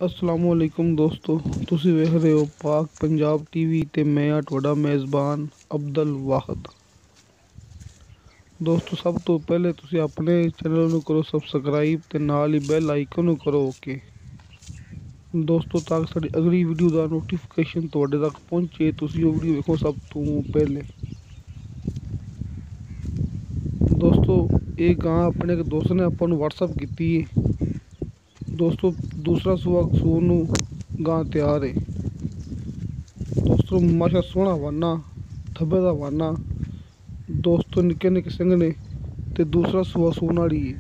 असलामुअलैकुम दोस्तों, ਤੁਸੀਂ ਵੇਖ ਰਹੇ ਹੋ ਪਾਕ ਪੰਜਾਬ ਟੀਵੀ ਤੇ ਮੈਂ ਆ ਤੁਹਾਡਾ ਮੇਜ਼ਬਾਨ ਅਬਦੁਲ ਵਾਹਦ। ਦੋਸਤੋ, ਸਭ ਤੋਂ ਪਹਿਲੇ ਤੁਸੀਂ ਆਪਣੇ ਚੈਨਲ ਨੂੰ ਕਰੋ ਸਬਸਕ੍ਰਾਈਬ ਤੇ ਨਾਲ ਹੀ ਬੈਲ ਆਈਕਨ ਨੂੰ ਕਰੋ ਓਕੇ ਦੋਸਤੋ, ਤਾਂ ਕਿ ਸਾਡੀ ਅਗਲੀ ਵੀਡੀਓ ਦਾ ਨੋਟੀਫਿਕੇਸ਼ਨ ਤੁਹਾਡੇ ਤੱਕ ਪਹੁੰਚੇ। ਤੁਸੀਂ ਉਹ ਵੀਡੀਓ ਵੇਖੋ ਸਭ ਤੋਂ ਪਹਿਲੇ। ਦੋਸਤੋ, ਇਹ ਗਾਂ ਆਪਣੇ ਇੱਕ ਦੋਸਤ ਨੇ ਆਪਾਂ ਨੂੰ WhatsApp ਕੀਤੀ ਹੈ। ਦੋਸਤੋ, ਦੂਸਰਾ ਸੂਣ ਨੂੰ ਗਾਂ ਤਿਆਰ ਹੈ। ਦੋਸਤੋ, ਮਾਸ਼ਾ ਸੋਹਣਾ ਵਾਨਾ, ਥੱਬੇ ਦਾ ਵਾਨਾ ਦੋਸਤੋ, ਨਿੱਕੇ ਨਿੱਕੇ ਸਿੰਘ ਨੇ ਤੇ ਦੂਸਰਾ ਸੂਣ ਵਾਲੀ ਹੈ।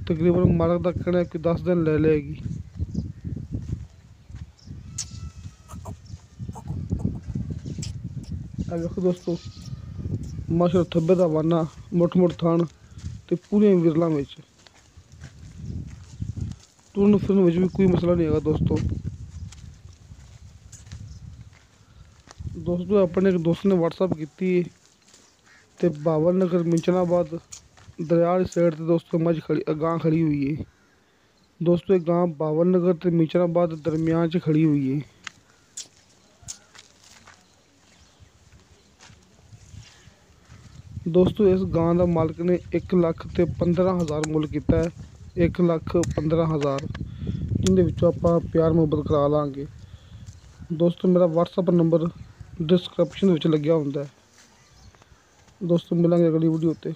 ਤਕਰੀਬਨ ਮਾਲਕ ਦਾ ਕਹਿਣਾ ਕਿ 10 ਦਿਨ ਲੈ ਲਏਗੀ। ਆ ਵੇਖੋ ਦੋਸਤੋ, ਮਾਸ਼ਾ ਥੱਬੇ ਦਾ ਵਾਨਾ, ਮੁੱਠ ਥਣ ਤੇ ਪੂਰੀਆਂ ਵਿਰਲਾਂ ਵਿੱਚ, ਤੁਰਨ ਫਿਰਨ ਵਿੱਚ ਵੀ ਕੋਈ ਮਸਲਾ ਨਹੀਂ ਹੈਗਾ। ਦੋਸਤੋ ਆਪਣੇ ਇੱਕ ਦੋਸਤ ਨੇ WhatsApp ਕੀਤੀ ਹੈ ਤੇ ਬਾਬਰ ਨਗਰ ਮਿੰਚਨਾਬਾਦ ਦਰਿਆ ਵਾਲੀ ਸਾਈਡ ਤੇ ਦੋਸਤੋ ਗਾਂ ਖੜੀ ਹੋਈ ਹੈ। ਦੋਸਤੋ, ਇਹ ਗਾਂ ਬਾਬਰ ਨਗਰ ਤੇ ਮਿੰਚਨਾਬਾਦ ਦਰਮਿਆਨ 'ਚ ਖੜੀ ਹੋਈ ਹੈ। ਦੋਸਤੋ, ਇਸ ਗਾਂ ਦਾ ਮਾਲਕ ਨੇ 1,15,000 ਮੁੱਲ ਕੀਤਾ ਹੈ। 1,15,000 ਜਿਹਦੇ ਵਿੱਚੋਂ ਆਪਾਂ ਪਿਆਰ ਮੁਹੱਬਤ ਕਰਾ ਲਾਂਗੇ। ਦੋਸਤੋ, ਮੇਰਾ WhatsApp ਨੰਬਰ ਡਿਸਕ੍ਰਿਪਸ਼ਨ ਵਿੱਚ ਲੱਗਿਆ ਹੁੰਦਾ ਹੈ। ਦੋਸਤੋ, ਮਿਲਾਂਗੇ ਅਗਲੀ ਵੀਡੀਓ 'ਤੇ।